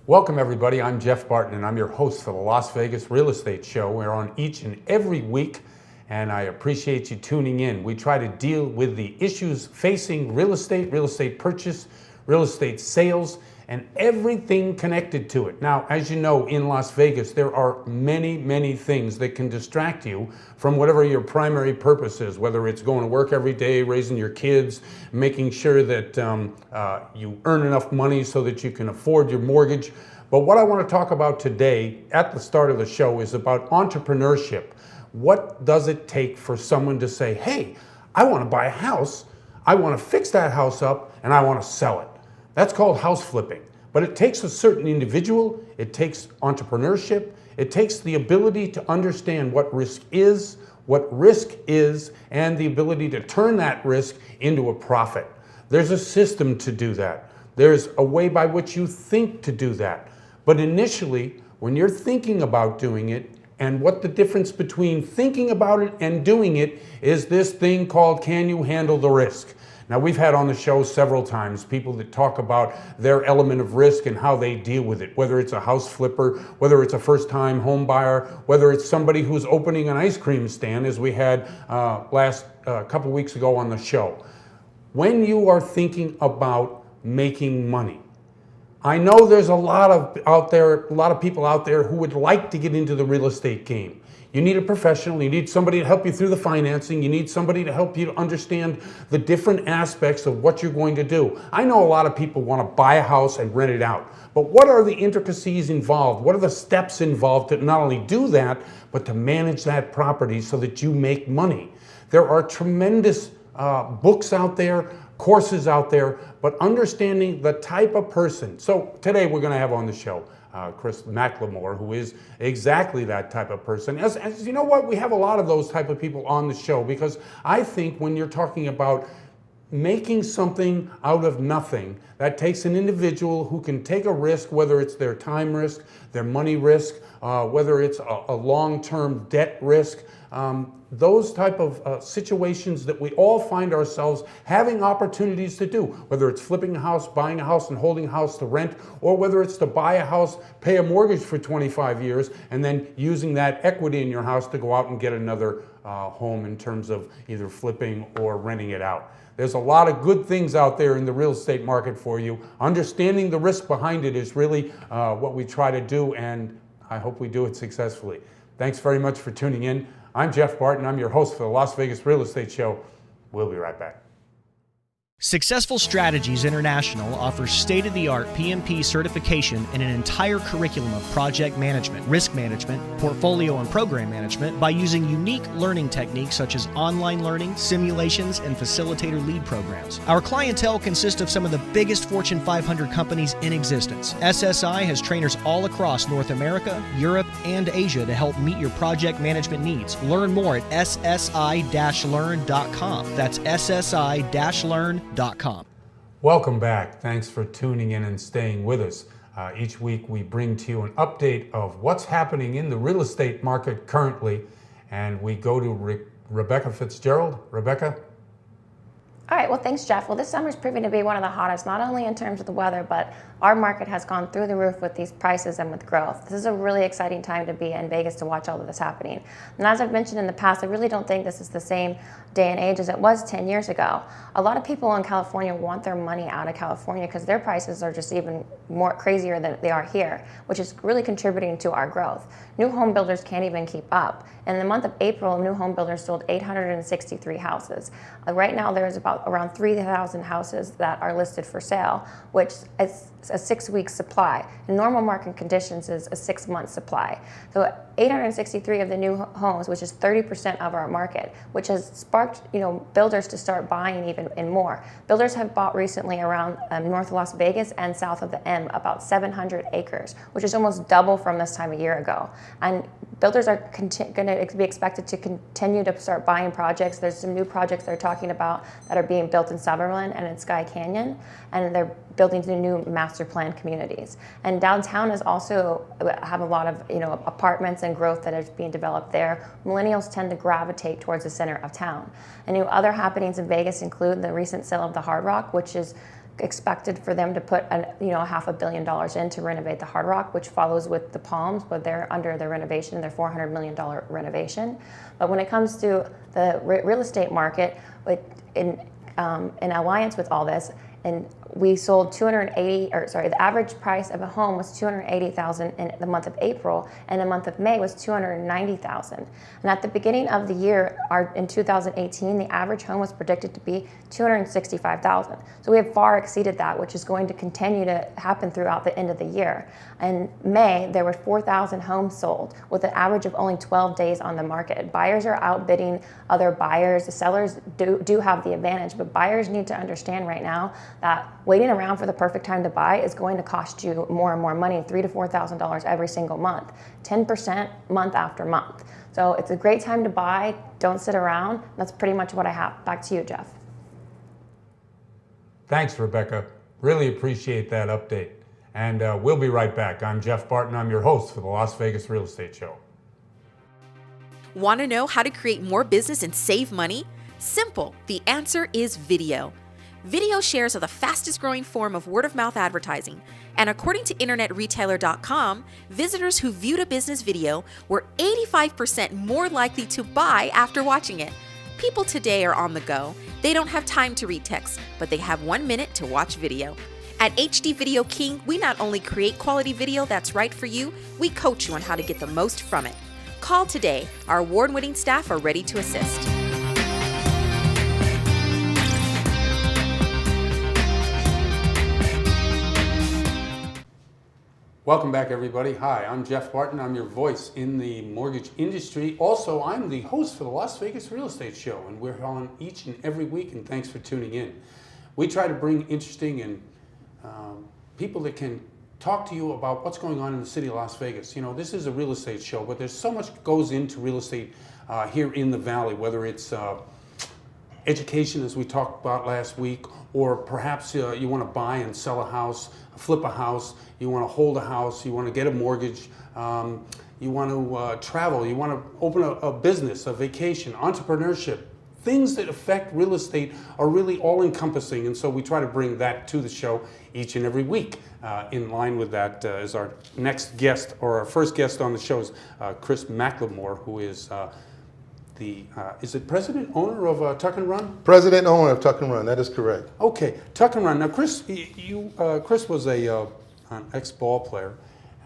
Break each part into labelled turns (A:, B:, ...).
A: Welcome everybody, I'm Jeff Barton and I'm your host for the Las Vegas Real Estate Show. We're on each and every week and I appreciate you tuning in. We try to deal with the issues facing real estate purchase, real estate sales, and everything connected to it. Now, as you know, in Las Vegas, there are many things that can distract you from whatever your primary purpose is, whether it's going to work every day, raising your kids, making sure that you earn enough money so that you can afford your mortgage. But what I want to talk about today at the start of the show is about entrepreneurship. What does it take for someone to say, hey, I want to buy a house, I want to fix that house up, and I want to sell it? That's called house flipping. But it takes a certain individual, it takes entrepreneurship, it takes the ability to understand what risk is, and the ability to turn that risk into a profit. There's a system to do that. There's a way by which you think to do that. But initially, when you're thinking about doing it, and what the difference between thinking about it and doing it is this thing called, can you handle the risk? Now, we've had on the show several times people that talk about their element of risk and how they deal with it, whether it's a house flipper, whether it's a first-time home buyer, whether it's somebody who's opening an ice cream stand, as we had last couple weeks ago on the show. When you are thinking about making money, I know there's a lot of people out there who would like to get into the real estate game. You need a professional, you need somebody to help you through the financing, you need somebody to help you to understand the different aspects of what you're going to do. I know a lot of people want to buy a house and rent it out, but what are the intricacies involved? What are the steps involved to not only do that, but to manage that property so that you make money? There are tremendous books out there, courses out there, but understanding the type of person. So today we're going to have on the show Chris McLemore, who is exactly that type of person. As you know what, we have a lot of those type of people on the show because I think when you're talking about making something out of nothing, that takes an individual who can take a risk, whether it's their time risk, their money risk, whether it's a long-term debt risk, those type of situations that we all find ourselves having opportunities to do, whether it's flipping a house, buying a house and holding a house to rent, or whether it's to buy a house, pay a mortgage for 25 years, and then using that equity in your house to go out and get another home in terms of either flipping or renting it out. There's a lot of good things out there in the real estate market for you. Understanding the risk behind it is really what we try to do, and I hope we do it successfully. Thanks very much for tuning in. I'm Jeff Barton. I'm your host for the Las Vegas Real Estate Show. We'll be right back.
B: Successful Strategies International offers state-of-the-art PMP certification and an entire curriculum of project management, risk management, portfolio and program management by using unique learning techniques such as online learning, simulations, and facilitator lead programs. Our clientele consists of some of the biggest Fortune 500 companies in existence. SSI has trainers all across North America, Europe, and Asia to help meet your project management needs. Learn more at ssi-learn.com. That's ssi-learn.com.
A: Welcome back. Thanks for tuning in and staying with us. Each week we bring to you an update of what's happening in the real estate market currently, and we go to Rebecca Fitzgerald. Rebecca?
C: All right, well, thanks, Jeff. Well, this summer is proving to be one of the hottest, not only in terms of the weather, but our market has gone through the roof with these prices and with growth. This is a really exciting time to be in Vegas to watch all of this happening. And as I've mentioned in the past, I really don't think this is the same day and age as it was 10 years ago. A lot of people in California want their money out of California because their prices are just even more crazier than they are here, which is really contributing to our growth. New home builders can't even keep up. In the month of April, new home builders sold 863 houses. Right now, there's about around 3,000 houses that are listed for sale, which is a 6-week supply. In normal market conditions is a 6-month supply. So 863 of the new homes, which is 30% of our market, which has sparked builders to start buying even in more. Builders have bought recently around North Las Vegas and south of the M about 700 acres, which is almost double from this time a year ago. And builders are going to be expected to continue to start buying projects. There's some new projects they're talking about that are being built in Summerlin and in Sky Canyon, and they're building the new master plan communities. And downtown is also have a lot of apartments and growth that is being developed there. Millennials tend to gravitate towards the center of town. And other happenings in Vegas include the recent sale of the Hard Rock, which is expected for them to put $500 million in to renovate the Hard Rock, which follows with the Palms, but they're under their renovation, their $400 million renovation. But when it comes to the real estate market, in alliance with all this, and we sold the average price of a home was $280,000 in the month of April, and the month of May was $290,000. And at the beginning of the year, in 2018, the average home was predicted to be $265,000. So we have far exceeded that, which is going to continue to happen throughout the end of the year. In May, there were 4,000 homes sold with an average of only 12 days on the market. Buyers are outbidding other buyers. The sellers do have the advantage, but buyers need to understand right now that waiting around for the perfect time to buy is going to cost you more and more money, $3,000 to $4,000 every single month, 10% month after month. So it's a great time to buy. Don't sit around. That's pretty much what I have. Back to you, Jeff.
A: Thanks, Rebecca. Really appreciate that update. And we'll be right back. I'm Jeff Barton. I'm your host for the Las Vegas Real Estate Show.
D: Want to know how to create more business and save money? Simple. The answer is video. Video shares are the fastest growing form of word-of-mouth advertising, and according to InternetRetailer.com, visitors who viewed a business video were 85% more likely to buy after watching it. People today are on the go. They don't have time to read text, but they have 1 minute to watch video. At HD Video King, we not only create quality video that's right for you, we coach you on how to get the most from it. Call today. Our award-winning staff are ready to assist.
A: Welcome back, everybody. Hi, I'm Jeff Barton. I'm your voice in the mortgage industry. Also, I'm the host for the Las Vegas Real Estate Show, and we're on each and every week, and thanks for tuning in. We try to bring interesting and people that can talk to you about what's going on in the city of Las Vegas. You know, this is a real estate show, but there's so much goes into real estate here in the Valley, whether it's education, as we talked about last week, or perhaps you want to buy and sell a house, flip a house, you want to hold a house, you want to get a mortgage, you want to travel, you want to open a business, a vacation, entrepreneurship. Things that affect real estate are really all-encompassing, and so we try to bring that to the show each and every week. In line with that is our next guest, or our first guest on the show is Chris McLemore, who is is it president, owner of Tuck and Run?
E: President owner of Tuck and Run, that is correct.
A: Okay, Tuck and Run. Now, Chris, Chris was an ex-ball player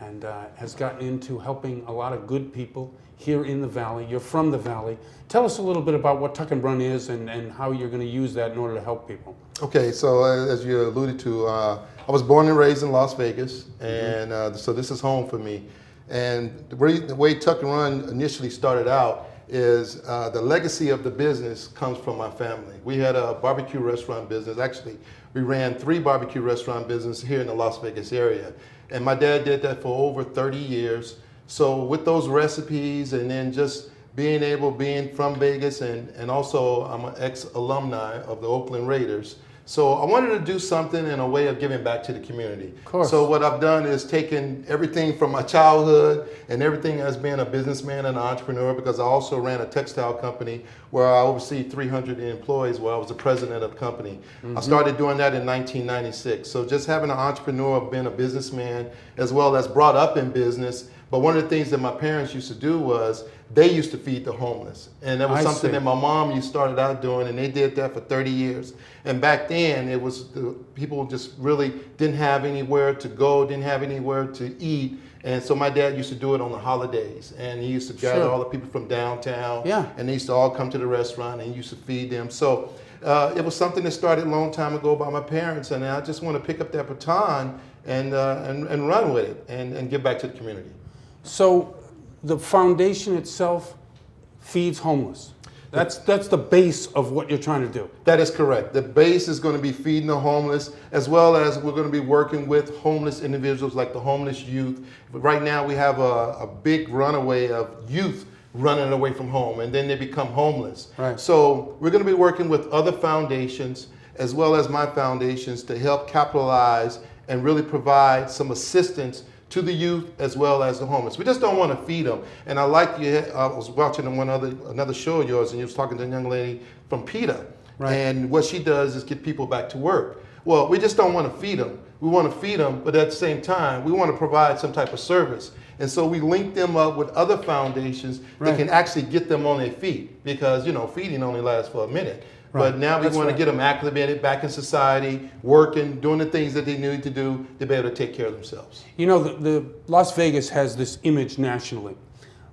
A: and has gotten into helping a lot of good people here in the Valley. You're from the Valley. Tell us a little bit about what Tuck and Run is and how you're going to use that in order to help people.
E: Okay, so as you alluded to, I was born and raised in Las Vegas, and so this is home for me. And the way Tuck and Run initially started out is the legacy of the business comes from my family. We had a barbecue restaurant business. Actually, we ran 3 barbecue restaurant businesses here in the Las Vegas area. And my dad did that for over 30 years. So with those recipes and then just being from Vegas, and also I'm an ex-alumni of the Oakland Raiders. So I wanted to do something in a way of giving back to the community.
A: Of course.
E: So what I've done is taken everything from my childhood and everything as being a businessman and an entrepreneur, because I also ran a textile company where I oversee 300 employees where I was the president of the company. I started doing that in 1996. So just having an entrepreneur, being a businessman, as well as brought up in business. But one of the things that my parents used to do was they used to feed the homeless. And that was something that my mom started out doing, and they did that for 30 years. And back then, it was people just really didn't have anywhere to go, didn't have anywhere to eat. And so my dad used to do it on the holidays. And he used to gather all the people from downtown.
A: Yeah.
E: And they used to all come to the restaurant, and he used to feed them. So it was something that started a long time ago by my parents. And I just want to pick up that baton and run with it and give back to the community.
A: So the foundation itself feeds homeless. That's the base of what you're trying to do.
E: That is correct. The base is going to be feeding the homeless, as well as we're going to be working with homeless individuals like the homeless youth. Right now we have a big runaway of youth running away from home, and then they become homeless.
A: Right.
E: So we're going to be working with other foundations, as well as my foundations, to help capitalize and really provide some assistance to the youth as well as the homeless. We just don't want to feed them. And I was watching another show of yours, and you was talking to a young lady from PETA.
A: Right.
E: And what she does is get people back to work. Well, we just don't want to feed them. We want to feed them, but at the same time, we want to provide some type of service. And so we link them up with other foundations that can actually get them on their feet, because, you know, feeding only lasts for a minute. But now we want to get them acclimated back in society, working, doing the things that they need to do to be able to take care of themselves.
A: You know, the Las Vegas has this image nationally.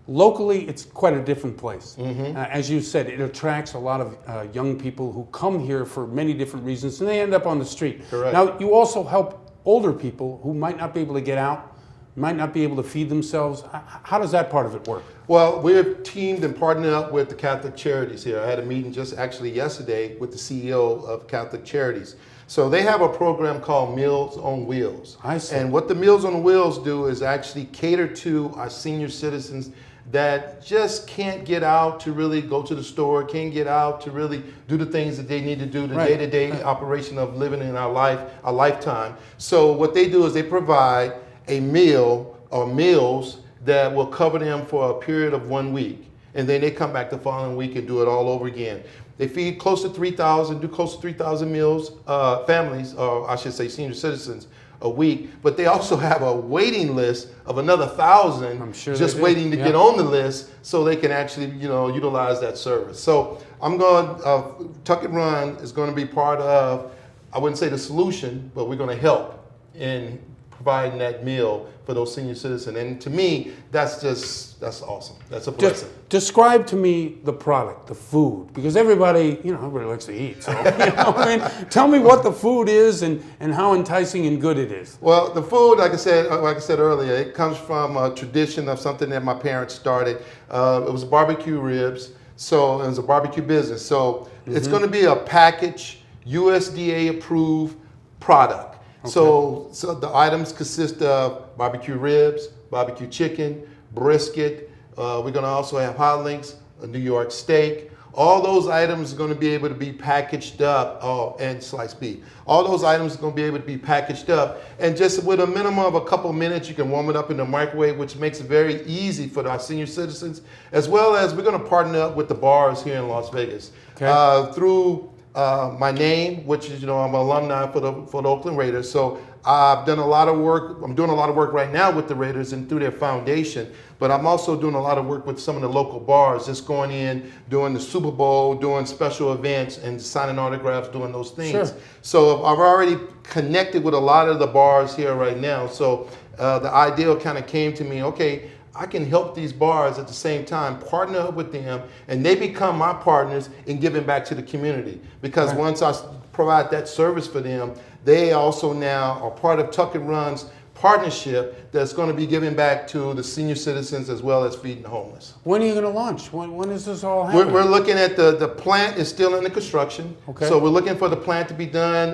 A: Locally, it's quite a different place. As you said, it attracts a lot of young people who come here for many different reasons, and they end up on the street.
E: Correct.
A: Now, you also help older people who might not be able to get out, might not be able to feed themselves. How does that part of it work?
E: Well, we're teamed and partnered up with the Catholic Charities here. I had a meeting just actually yesterday with the CEO of Catholic Charities. So they have a program called Meals on Wheels.
A: I see.
E: And what the Meals on Wheels do is actually cater to our senior citizens that just can't get out to really go to the store, can't get out to really do the things that they need to do, the day-to-day operation of living in our lifetime. So what they do is they provide a meal or meals that will cover them for a period of 1 week. And then they come back the following week and do it all over again. They feed close to 3,000 meals, families, or I should say senior citizens, a week. But they also have a waiting list of another 1,000 just waiting to get on the list so they can actually, you know, utilize that service. So I'm going, Tuck and Run is going to be part of, I wouldn't say the solution, but we're going to help in providing that meal for those senior citizens. And to me, that's awesome. That's a blessing.
A: Describe to me the product, the food, because everybody likes to eat. So, I mean, tell me what the food is and how enticing and good it is.
E: Well, the food, like I said earlier, it comes from a tradition of something that my parents started. It was barbecue ribs. So it was a barbecue business. So it's going to be a packaged, USDA approved product. Okay. So the items consist of barbecue ribs, barbecue chicken, brisket. We're going to also have hot links, a New York steak. All those items are going to be able to be packaged up, and sliced beef. All those items are going to be able to be packaged up, and just with a minimum of a couple minutes, you can warm it up in the microwave, which makes it very easy for our senior citizens, as well as we're going to partner up with the bars here in Las Vegas. Okay. Through my name, which is, I'm an alumni for the Oakland Raiders. So I've done a lot of work. I'm doing a lot of work right now with the Raiders and through their foundation. But I'm also doing a lot of work with some of the local bars, just going in, doing the Super Bowl, doing special events, and signing autographs, doing those things. Sure. So I've already connected with a lot of the bars here right now. So the idea kind of came to me, okay, I can help these bars at the same time, partner up with them, and they become my partners in giving back to the community. Because once I provide that service for them, they also now are part of Tuck and Run's partnership that's going to be giving back to the senior citizens as well as feeding the homeless.
A: When are you going to launch? When is this all happening?
E: We're looking at the plant is still in the construction. Okay. So we're looking for the plant to be done.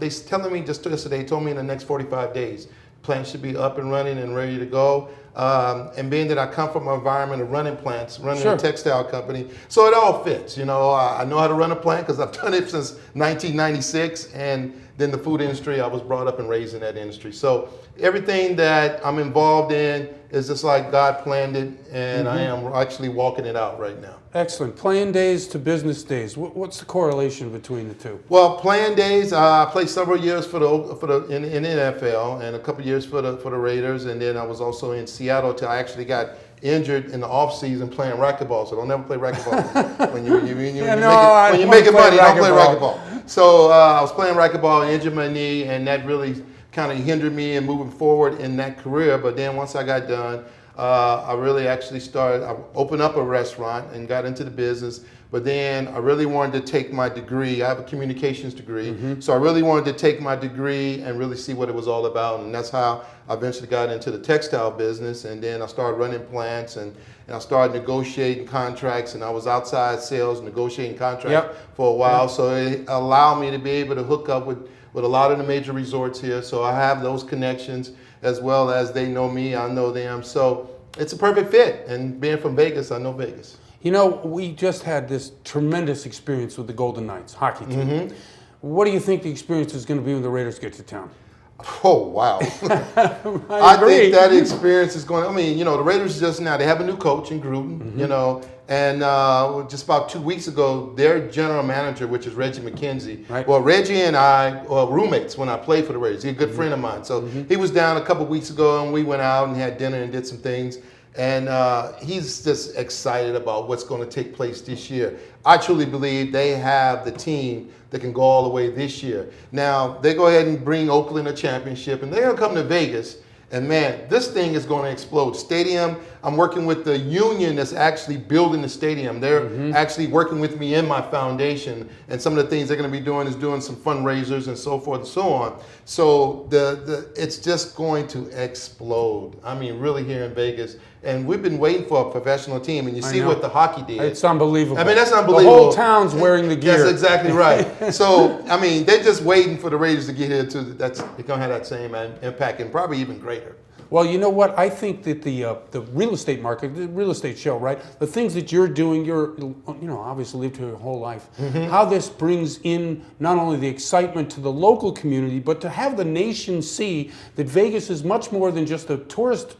E: They're telling me just yesterday, told me in the next 45 days. Plant should be up and running and ready to go. And being that I come from an environment of running plants, running a textile company, so it all fits. I know how to run a plant because I've done it since 1996, and then the food industry, I was brought up and raised in that industry. So everything that I'm involved in is just like God planned it, and I am actually walking it out right now.
A: Excellent. Playing days to business days. What's the correlation between the two?
E: Well, playing days, I played several years in the NFL and a couple years for the Raiders, and then I was also in Seattle till I actually got injured in the off season playing racquetball. So don't never play racquetball. when you're making money, don't play racquetball. So I was playing racquetball, injured my knee, and that really kind of hindered me in moving forward in that career. But then once I got done, I really actually I opened up a restaurant and got into the business. But then I really wanted to take my degree. I have a communications degree. So I really wanted to take my degree and really see what it was all about. And that's how I eventually got into the textile business. And then I started running plants and I started negotiating contracts. And I was outside sales, negotiating contracts for a while. So it allowed me to be able to hook up with a lot of the major resorts here. So I have those connections, as well as they know me, I know them. So it's a perfect fit. And being from Vegas, I know Vegas.
A: We just had this tremendous experience with the Golden Knights hockey team. What do you think the experience is going to be when the Raiders get to town?
E: Oh, wow.
A: I agree.
E: think that experience is going, I mean, you know, the Raiders just now, they have a new coach in Gruden, you know, and just about 2 weeks ago, their general manager, which is Reggie McKenzie,
A: Right.
E: well, Reggie and I were roommates when I played for the Raiders. He's a good friend of mine. So he was down a couple weeks ago, and we went out and had dinner and did some things. And he's just excited about what's going to take place this year. I truly believe they have the team that can go all the way this year. Now, they go ahead and bring Oakland a championship, and they're going to come to Vegas. And man, this thing is going to explode. Stadium, I'm working with the union that's actually building the stadium. They're actually working with me in my foundation. And some of the things they're going to be doing is doing some fundraisers and so forth and so on. So it's just going to explode. I mean, really here in Vegas. And we've been waiting for a professional team. And you see
A: know.
E: what the hockey did.
A: It's unbelievable.
E: I mean, that's unbelievable.
A: The whole town's wearing the gear.
E: That's exactly right. So, I mean, they're just waiting for the Raiders to get here too. They're going to have that same impact and probably even greater.
A: Well, you know what? I think that the real estate market, the real estate show, right? The things that you're doing, obviously lived here your whole life. How this brings in not only the excitement to the local community, but to have the nation see that Vegas is much more than just a tourist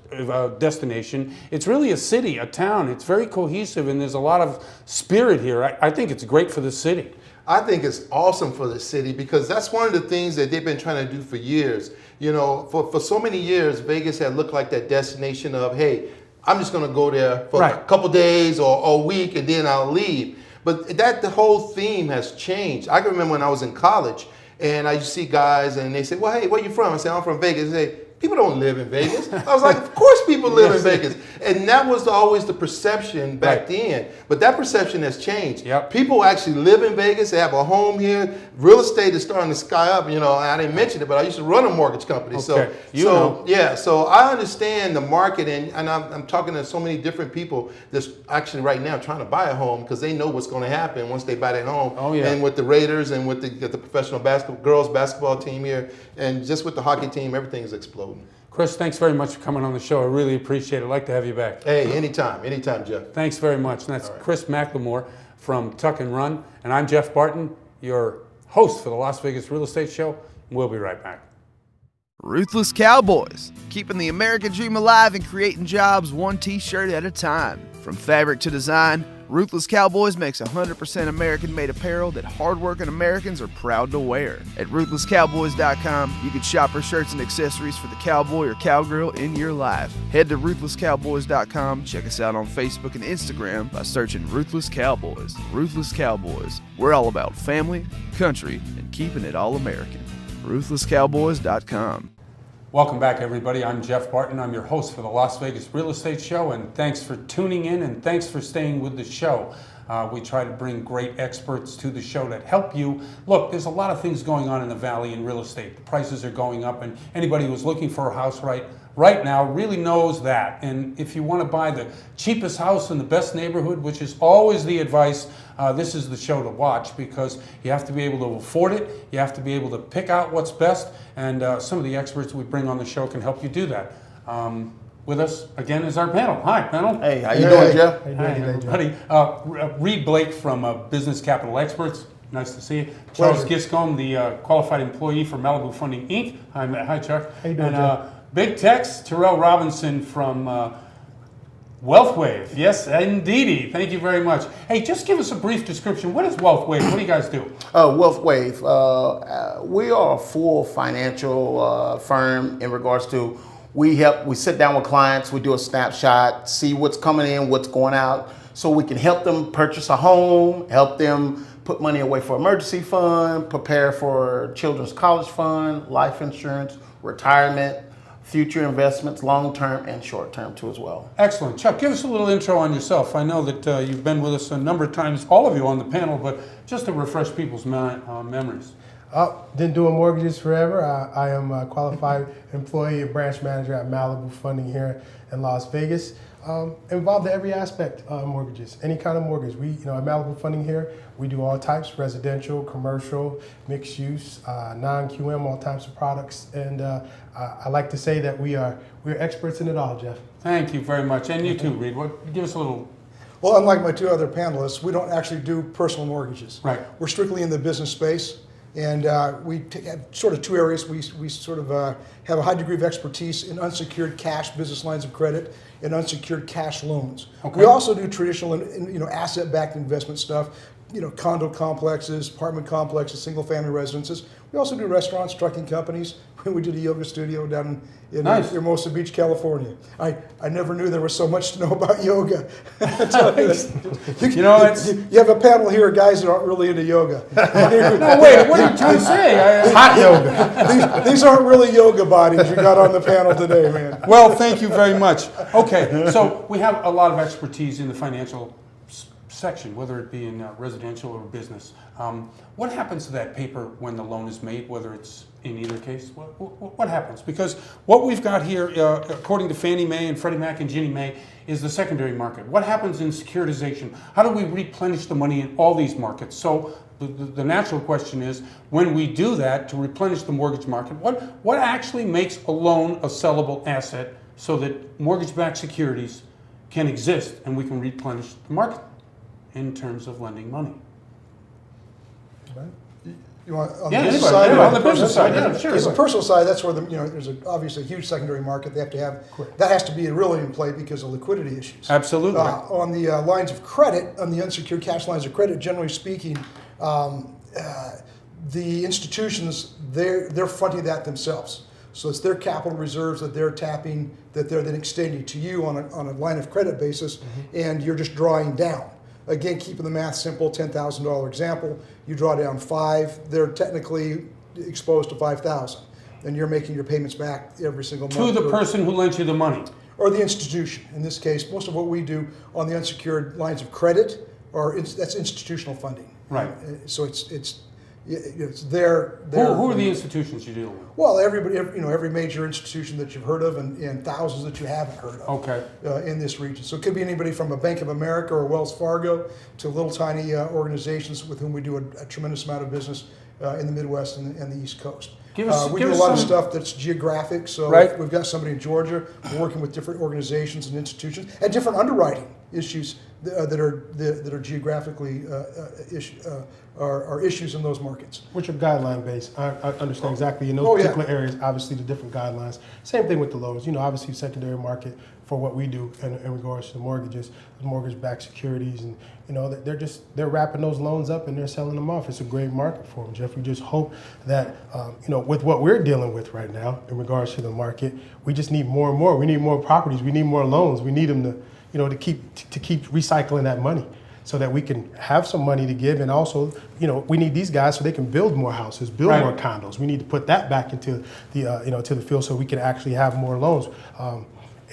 A: destination. It's really a city, a town. It's very cohesive, and there's a lot of spirit here. I think it's great for the city.
E: I think it's awesome for the city because that's one of the things that they've been trying to do for years. You know, for so many years, Vegas had looked like that destination of, hey, I'm just going to go there for a couple days or a week and then I'll leave. But the whole theme has changed. I can remember when I was in college and I used to see guys and they say, well, hey, where you from? I say, I'm from Vegas. They say, people don't live in Vegas. I was like, of course people live in Vegas. And that was always the perception back then. But that perception has changed. People actually live in Vegas. They have a home here. Real estate is starting to sky up. You know, I didn't mention it, but I used to run a mortgage company. So I understand the market. And I'm talking to so many different people that's actually right now trying to buy a home because they know what's going to happen once they buy that home. And with the Raiders and with the professional girls basketball team here and just with the hockey team, everything is exploding.
A: Chris, thanks very much for coming on the show. I really appreciate it. I'd like to have you back.
E: Hey, anytime, Jeff.
A: Thanks very much. And that's Chris McLemore from Tuck and Run. And I'm Jeff Barton, your host for the Las Vegas Real Estate Show. We'll be right back.
F: Ruthless Cowboys, keeping the American dream alive and creating jobs one t-shirt at a time. From fabric to design, Ruthless Cowboys makes 100% American-made apparel that hardworking Americans are proud to wear. At RuthlessCowboys.com, you can shop for shirts and accessories for the cowboy or cowgirl in your life. Head to RuthlessCowboys.com, check us out on Facebook and Instagram by searching Ruthless Cowboys. Ruthless Cowboys, we're all about family, country, and keeping it all American. RuthlessCowboys.com.
A: Welcome back, everybody. I'm Jeff Barton. I'm your host for the Las Vegas Real Estate Show, and thanks for tuning in and thanks for staying with the show. We try to bring great experts to the show that help you. Look, there's a lot of things going on in the Valley in real estate. The prices are going up, and anybody who's looking for a house right now really knows that. And if you want to buy the cheapest house in the best neighborhood, which is always the advice, this is the show to watch because you have to be able to afford it. You have to be able to pick out what's best. And some of the experts we bring on the show can help you do that. With us again is our panel. Hi, panel.
E: Hey, how you doing, Jeff?
A: Hi, everybody. Reed Blake from Business Capital Experts. Nice to see you. Charles Giscombe, the qualified employee for Malibu Funding, Inc. Hi, Chuck.
G: How you doing,
A: and Big Tex, Terrell Robinson from WealthWave. Yes, indeedy. Thank you very much. Hey, just give us a brief description. What is WealthWave? What do you guys do?
G: WealthWave. We are a full financial firm in regards to we sit down with clients, we do a snapshot, see what's coming in, what's going out, so we can help them purchase a home, help them put money away for emergency fund, prepare for children's college fund, life insurance, retirement, future investments, long-term and short-term too as well.
A: Excellent. Chuck, give us a little intro on yourself. I know that you've been with us a number of times, all of you on the panel, but just to refresh people's memories.
H: Been doing mortgages forever. I am a qualified employee and branch manager at Malibu Funding here in Las Vegas. Involved in every aspect of mortgages, any kind of mortgage. We, at Malibu Funding here, we do all types: residential, commercial, mixed use, non-QM, all types of products. And I like to say that we're experts in it all, Jeff.
A: Thank you very much. And you too, Reed. Give us a little.
I: Well, unlike my two other panelists, we don't actually do personal mortgages.
A: Right.
I: We're strictly in the business space. And we have sort of two areas. We sort of have a high degree of expertise in unsecured cash business lines of credit and unsecured cash loans.
A: Okay.
I: We also do traditional, asset-backed investment stuff. Condo complexes, apartment complexes, single-family residences. We also do restaurants, trucking companies. We did a yoga studio down in
A: Nice.
I: Hermosa Beach, California. I never knew there was so much to know about yoga. You have a panel here of guys that aren't really into yoga.
A: No, wait, what are you trying to say?
I: Hot yoga. These aren't really yoga bodies you got on the panel today, man.
A: Well, thank you very much. Okay, so we have a lot of expertise in the financial section, whether it be in residential or business. What happens to that paper when the loan is made, whether it's in either case? What happens? Because what we've got here, according to Fannie Mae and Freddie Mac and Ginnie Mae, is the secondary market. What happens in securitization? How do we replenish the money in all these markets? So the natural question is, when we do that to replenish the mortgage market, what actually makes a loan a sellable asset so that mortgage-backed securities can exist and we can replenish the market in terms of lending money?
I: You want on
A: Yeah,
I: the business
A: anybody.
I: side?
A: Yeah, on the business side, yeah, sure.
I: Because the personal side, that's where there's obviously a huge secondary market. They have to have that has to be really in play because of liquidity issues.
A: Absolutely.
I: On the lines of credit, on the unsecured cash lines of credit, generally speaking, the institutions they're fronting that themselves. So it's their capital reserves that they're tapping, that they're then extending to you on a line of credit basis, and you're just drawing down. Again, keeping the math simple, $10,000 example, you draw down 5, they're technically exposed to 5,000, and you're making your payments back every single month.
A: To the person who lent you the money.
I: Or the institution. In this case, most of what we do on the unsecured lines of credit that's institutional funding.
A: Right.
I: So it's their.
A: Who are the institutions you deal with?
I: Well, everybody, every major institution that you've heard of, and thousands that you haven't heard of.
A: Okay.
I: In this region, so it could be anybody from a Bank of America or Wells Fargo to little tiny organizations with whom we do a tremendous amount of business in the Midwest and the East Coast.
A: We
I: do a lot of stuff that's geographic. So
A: right.
I: We've got somebody in Georgia. We're working with different organizations and institutions and different underwriting issues that are geographically are issues in those markets.
H: Which are guideline based. I understand exactly in those particular areas, obviously the different guidelines. Same thing with the loans. Obviously secondary market for what we do in regards to the mortgages, mortgage-backed securities, and they're wrapping those loans up and they're selling them off. It's a great market for them, Jeff. We just hope that with what we're dealing with right now in regards to the market, we just need more and more. We need more properties. We need more loans. We need them to keep recycling that money, so that we can have some money to give, and also, we need these guys so they can build more houses, build more condos. We need to put that back into the to the field so we can actually have more loans.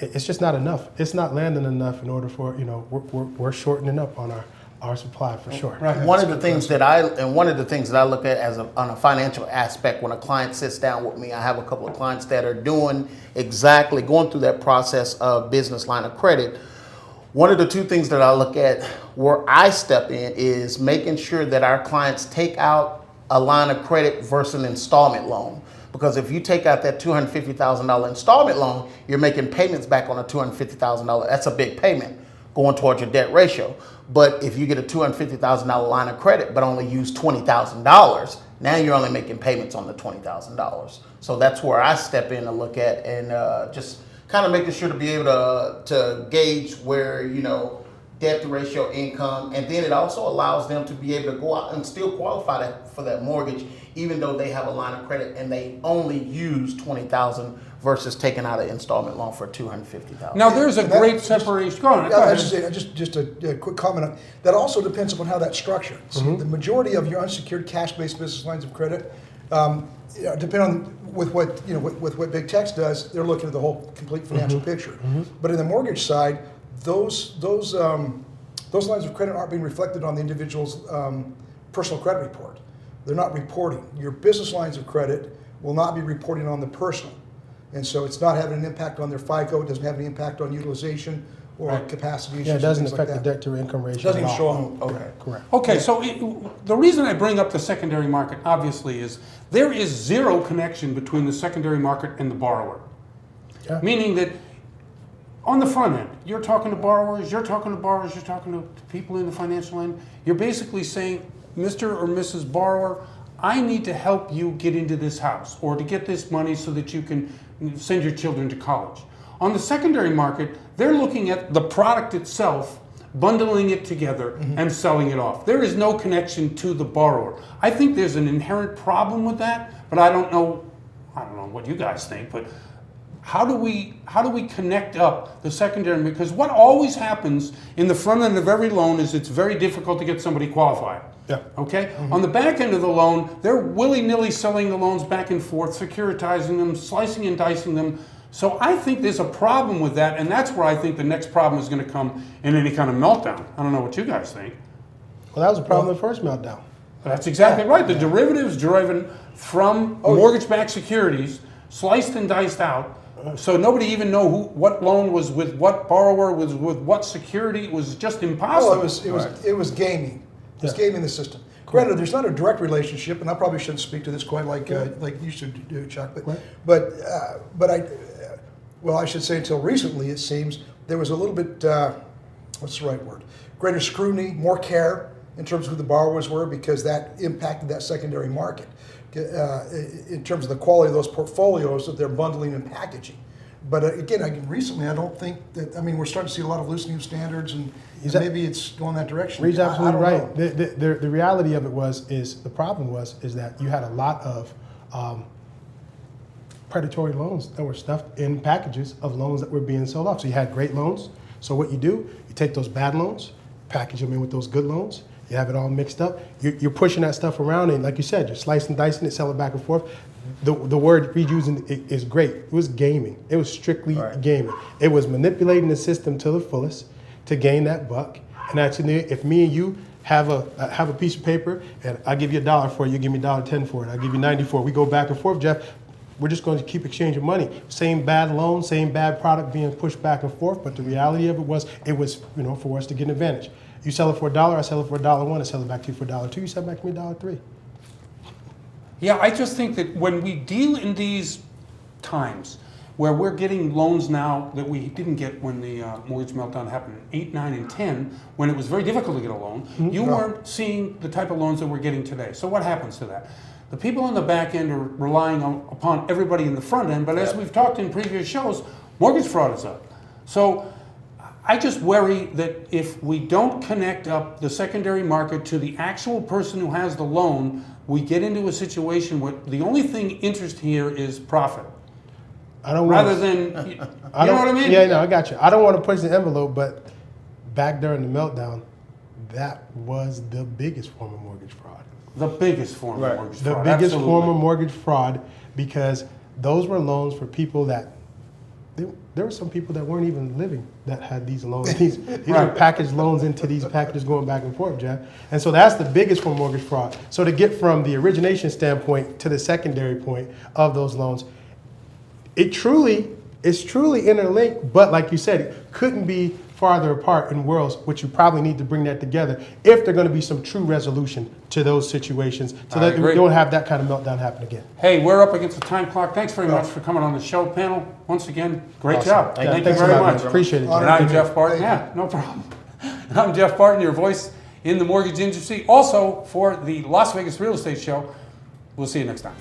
H: It's just not enough. It's not landing enough in order for we're shortening up on our supply for sure.
G: Right. One of the things that I look at on a financial aspect when a client sits down with me, I have a couple of clients that are going through that process of business line of credit. One of the two things that I look at where I step in is making sure that our clients take out a line of credit versus an installment loan. Because if you take out that $250,000 installment loan, you're making payments back on a $250,000. That's a big payment going towards your debt ratio. But if you get a $250,000 line of credit but only use $20,000, now you're only making payments on the $20,000. So that's where I step in to look at and just kind of making sure to be able to gauge where, debt to ratio, income, and then it also allows them to be able to go out and still qualify for that mortgage, even though they have a line of credit and they only use $20,000 versus taking out an installment loan for $250,000.
A: Now there's a great separation. Go on.
I: Just a quick comment on that. Also depends upon how that's structured. So the majority of your unsecured cash-based business lines of credit, depending on with what Big Tex does, they're looking at the whole complete financial picture. But in the mortgage side, those lines of credit aren't being reflected on the individual's personal credit report. They're not reporting. Your business lines of credit will not be reporting on the personal. And so it's not having an impact on their FICO. It doesn't have any impact on utilization or capacity issues.
H: Yeah, it doesn't
I: things
H: affect
I: like
H: the
I: that.
H: debt to income ratio.
I: It doesn't even
H: at
I: show
H: all.
I: on.
G: Okay.
H: Correct.
A: Okay, so the reason I bring up the secondary market, obviously, is there is zero connection between the secondary market and the borrower.
H: Yeah.
A: Meaning that on the front end, you're talking to borrowers, you're talking to people in the financial end. You're basically saying, Mr. or Mrs. Borrower, I need to help you get into this house or to get this money so that you can send your children to college. On the secondary market, they're looking at the product itself, bundling it together and selling it off. There is no connection to the borrower. I think there's an inherent problem with that, but I don't know what you guys think, but how do we connect up the secondary? Because what always happens in the front end of every loan is it's very difficult to get somebody qualified.
H: Yeah.
A: Okay? On the back end of the loan, they're willy-nilly selling the loans back and forth, securitizing them, slicing and dicing them. So I think there's a problem with that, and that's where I think the next problem is going to come in any kind of meltdown. I don't know what you guys think.
H: Well, that was the problem with the first meltdown.
A: That's exactly right. The derivatives driven from mortgage-backed securities, sliced and diced out, so nobody even know what loan was with what borrower, was with what security. It was just impossible.
I: Well, it was gaming. It was gaming the system. Granted, there's not a direct relationship, and I probably shouldn't speak to this quite like you should do, Chuck. But I should say until recently, it seems there was a little bit what's the right word? Greater scrutiny, more care in terms of who the borrowers were, because that impacted that secondary market in terms of the quality of those portfolios that they're bundling and packaging. But again, recently, I don't think that, we're starting to see a lot of loosening of standards, and maybe it's going that direction.
H: Reed's absolutely
I: I
H: right. The reality of it is that you had a lot of predatory loans that were stuffed in packages of loans that were being sold off. So you had great loans. So what you do, you take those bad loans, package them in with those good loans, you have it all mixed up. You're pushing that stuff around, and like you said, you're slicing, dicing it, selling back and forth. The word Reed using is great. It was gaming. It was strictly gaming. It was manipulating the system to the fullest to gain that buck. And actually, if me and you have a piece of paper and I give you $1 for it, you give me $1.10 for it, I give you 90 for it, we go back and forth, Jeff, we're just going to keep exchanging money. Same bad loan, same bad product being pushed back and forth, but the reality of it was for us to get an advantage. You sell it for $1, I sell it for $1.01, I sell it back to you for $1.02, you sell it back to me $1.03.
A: Yeah, I just think that when we deal in these times where we're getting loans now that we didn't get when the mortgage meltdown happened in 8, 9, and 10, when it was very difficult to get a loan, you weren't seeing the type of loans that we're getting today. So what happens to that? The people on the back end are relying upon everybody in the front end, but as we've talked in previous shows, mortgage fraud is up. So I just worry that if we don't connect up the secondary market to the actual person who has the loan, we get into a situation where the only thing interest here is profit.
H: I don't
A: rather
H: want
A: than, you know what I mean?
H: Yeah, no, I got you. I don't want to push the envelope, but back during the meltdown, that was the biggest form of mortgage fraud.
A: The biggest form of mortgage fraud.
H: The biggest
A: absolutely.
H: form of mortgage fraud, because those were loans for people that there were some people that weren't even living that had these loans. These were packaged loans into these packages going back and forth, Jeff. And so that's the biggest form of mortgage fraud. So to get from the origination standpoint to the secondary point of those loans, it's truly interlinked, but like you said, it couldn't be farther apart in worlds, which you probably need to bring that together if there's going to be some true resolution to those situations so that we don't have that kind of meltdown happen again.
A: Hey, we're up against the time clock. Thanks very much for coming on the show panel. Once again, great job.
H: Thank
A: you very much.
H: Appreciate it.
A: And I'm Jeff Barton. Yeah, no problem. And I'm Jeff Barton, your voice in the mortgage industry. Also for the Las Vegas Real Estate Show. We'll see you next time.